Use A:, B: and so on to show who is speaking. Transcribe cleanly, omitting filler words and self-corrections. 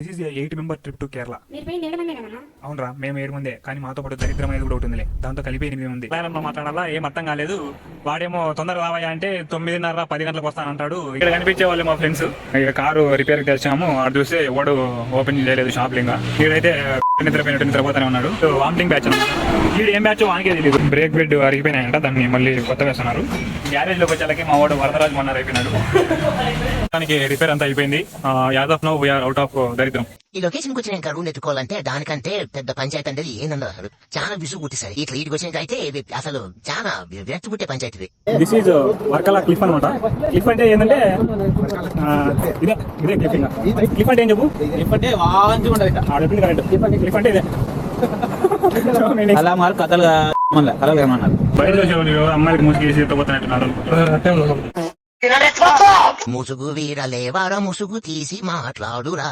A: This is 8 member trip to Kerala.
B: మీరు పోయింది 7 మందేనా?
A: అవునరా, మేము 7 మందే, కానీ మాతో పాటు దరిద్రం అనేది కూడా ఉంటుందిలే, దాంతో కలిపి 8 మంది. మలయాళంలో మాట్లాడాలా ఏం అర్థం కాలేదు. వాడేమో తొందరగా రావయ్యా అంటే 9:30 10 గంటలకు వస్తానంటాడు. ఇక్కడ కనిపించే వాళ్ళు మా ఫ్రెండ్స్. ఇక్కడ కారు రిపేర్ తెచ్చాము, ఆడు చూస్తే వాడు ఓపెన్ చేయలేదు షాప్ లింగా. వీడైతే నిద్రపోతానే ఉన్నాడు. వామిటింగ్ బ్యాచ్ అనమాట. వీడు ఏం బ్యాచ్ వానికే తెలియదు. బ్రేక్ బెడ్ అరిగిపోయినాయంట, దాన్ని మళ్ళీ కొత్త వేస్తున్నారు. గ్యారేజ్ లోకి వచ్చేలకి మా వాడు వరదరాజు మొన్నారు అయిపోయినాడు. దానికి రిపేర్ అంతా అయిపోయింది. As of now we're out of దరిద్రం.
C: ఈ లొకేషన్ కి వచ్చిన రూమ్ ఎత్తుకోవాలంటే దానికంటే పెద్ద పంచాయతీ అనేది ఏందన్నారు. చాలా విసుగు పుట్టిసారి ఇట్లా ఇంటికి వచ్చిన అయితే అసలు చాలా వ్యక్తి పుట్టే పంచాయతీ.
A: దిస్ ఈజ్ వర్కలా క్లిఫ్ అనమాట. క్లిఫ్ అంటే ఏంటంటే ఇదే ఇదే క్లిఫింగ్. క్లిఫ్ అంటే ఏం చెప్పు?
D: క్లిఫ్ అంటే వాంచి ఉండదు.
A: క్లిఫ్ అంటే ఇదే.
D: అలా మరి కథలు కథలు ఏమన్నారు
A: బయట అమ్మాయికి ముసుగేసి పోతున్నట్టున్నారు.
C: ముసుగు వీరలేవార ముసుగు తీసి మాట్లాడురా.